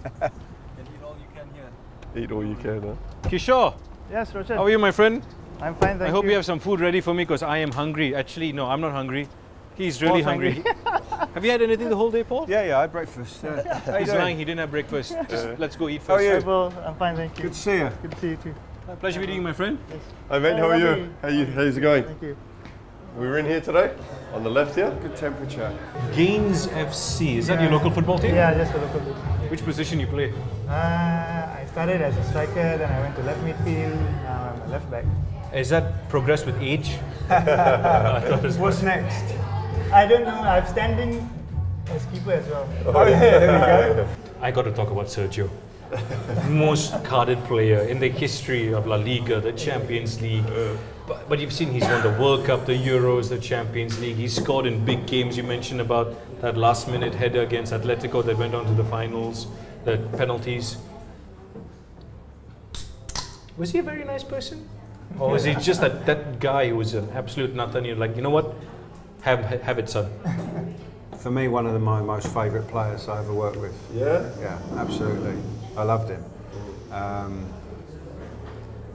eat all you can here. Eat all you can, huh? Kishore, Yes, Roger. how are you, my friend? I'm fine, thank you. I hope you have some food ready for me because I am hungry. Actually, no, I'm not hungry. He's really hungry. Have you had anything the whole day, Paul? Yeah, I had breakfast. He's lying, he didn't have breakfast. Just let's go eat first. How are you? Well, I'm fine, thank you. Good to see you. Good to see you too. Pleasure meeting you, my friend. Yes. Hi mate, how are you? How's it going? Thank you. We were in here today, on the left here. Good temperature. Gaines FC, is that your local football team? Yeah, just a local team. Which position you play? I started as a striker, then I went to left midfield, now I'm a left back. Is that progressed with age? What's next? I don't know, I'm standing as keeper as well. Oh yeah, there we go. I got to talk about Sergio. Most carded player in the history of La Liga, the Champions League. But you've seen he's won the World Cup, the Euros, the Champions League. He's scored in big games. You mentioned about that last-minute header against Atletico that went on to the finals, the penalties. Was he a very nice person? Or was he just that guy who was an absolute nut and you're like, you know what? Have it, son. For me, one of my most favourite players I ever worked with. Yeah? Yeah, absolutely. I loved him.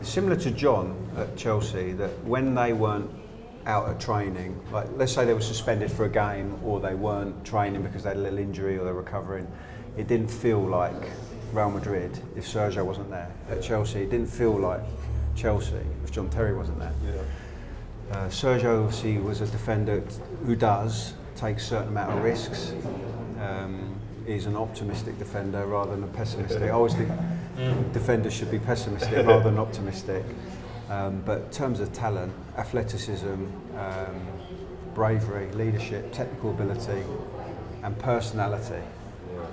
Similar to John at Chelsea, that when they weren't out at training, like let's say they were suspended for a game or they weren't training because they had a little injury or they're recovering, it didn't feel like Real Madrid if Sergio wasn't there. At Chelsea, it didn't feel like Chelsea if John Terry wasn't there. Yeah. Sergio obviously was a defender who does take a certain amount of risks. He's an optimistic defender rather than a pessimistic. I always think defenders should be pessimistic rather than optimistic. But in terms of talent, athleticism, bravery, leadership, technical ability and personality,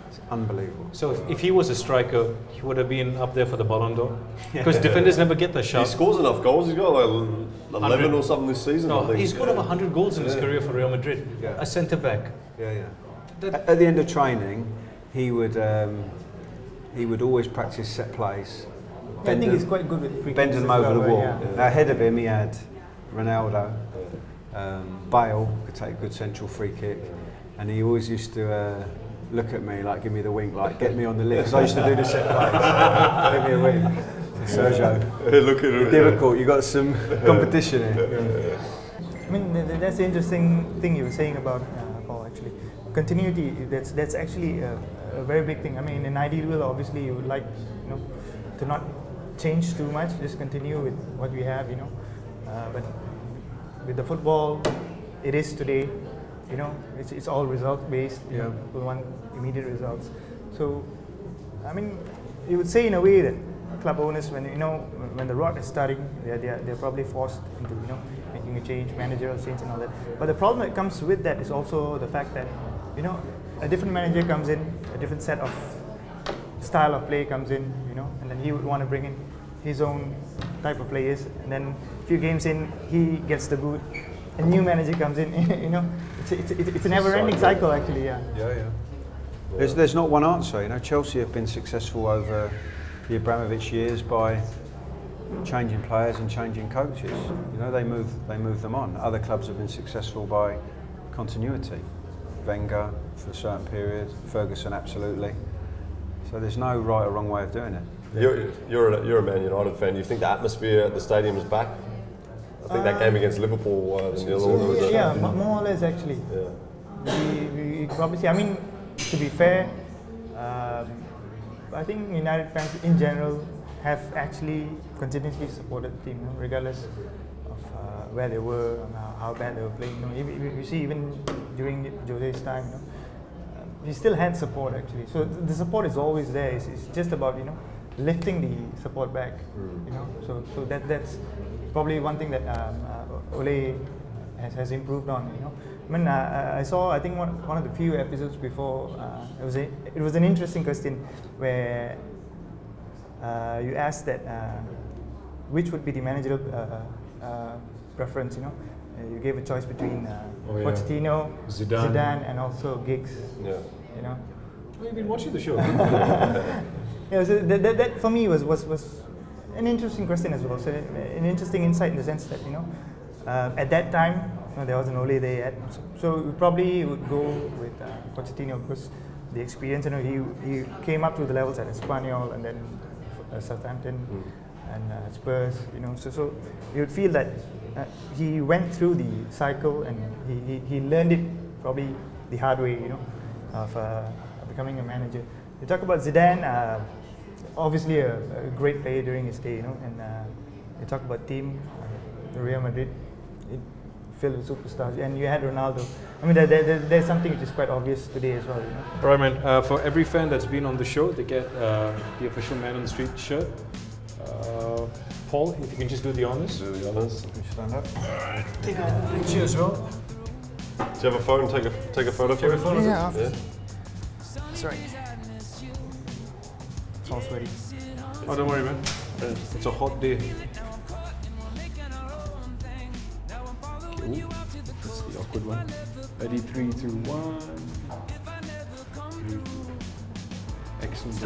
it's unbelievable. So if he was a striker, he would have been up there for the Ballon d'Or? Because defenders never get the He shot. scores enough goals. He's got like 11 or something this season. No, I think. he's got over 100 goals in his career for Real Madrid. Yeah. A centre-back. Yeah, yeah. At the end of training, he would always practice set plays. I think he's quite good with free Bending kicks them as over well, the wall. right? Yeah. Now, ahead of him, he had Ronaldo. Bale could take a good central free kick, and he always used to look at me like, give me the wink, like get me on the list. Because I used to do the set plays. Give me a wink. Sergio, Look at him. difficult. You got some competition here. I mean, that's the interesting thing you were saying about Paul, actually. Continuity, that's actually a very big thing. I mean, in an ideal world, obviously, you would like, you know, to not change too much, just continue with what we have, you know. But with the football, it is today, you know, it's all result-based. You know, people want immediate results. So, I mean, you would say in a way that club owners, when the rot is starting, they're probably forced into, you know, making a change, managerial change and all that. But the problem that comes with that is also the fact that, you know, a different manager comes in, a different set of style of play comes in, you know, and then he would want to bring in his own type of players, and then a few games in, he gets the boot, a new manager comes in, you know, it's a never-ending cycle actually, yeah. There's not one answer, you know. Chelsea have been successful over the Abramovich years by changing players and changing coaches. You know, they move them on. Other clubs have been successful by continuity. Wenger for a certain period, Ferguson absolutely. So there's no right or wrong way of doing it. You're a Man United fan. Do you think the atmosphere at the stadium is back? I think that game against Liverpool yeah, more or less actually. Yeah. We probably see, I mean, to be fair, I think United fans in general have actually continuously supported the team, you know, regardless of where they were and how bad they were playing. You know, you see even during Jose's time, you know, he still had support actually. So the support is always there. It's just about, you know, lifting the support back. You know, so that's probably one thing that Ole has improved on. You know, I mean, I saw, I think one of the few episodes before, it was an interesting question where you asked that which would be the managerial preference. You know, you gave a choice between Pochettino, Zidane, and also Giggs. Yeah. You know. Well, you've been watching the show. Yeah, so that for me was an interesting question as well. So an interesting insight in the sense that, you know, at that time, you know, there was an Ole there yet. So we probably would go with Pochettino because the experience. You know, he came up through the levels at Espanyol and then Southampton and Spurs. You know, so you would feel that he went through the cycle and he learned it probably the hard way. You know, of becoming a manager. You talk about Zidane, obviously a great player during his day. You know, and you talk about team, Real Madrid. Filled with superstars, and you had Ronaldo. I mean, there's something which is quite obvious today as well. You know? Right, man. For every fan that's been on the show, they get the official Man on the Street shirt. Paul, if you can just do the honors. Do the honors. Stand up. Take a picture as well. Do you have a phone? Take a photo for it? Yeah. Sorry. It's all sweaty. Oh, don't worry, man. It's a hot day. Ooh, that's the awkward one. Ready, 3, 2, 1. Excellent.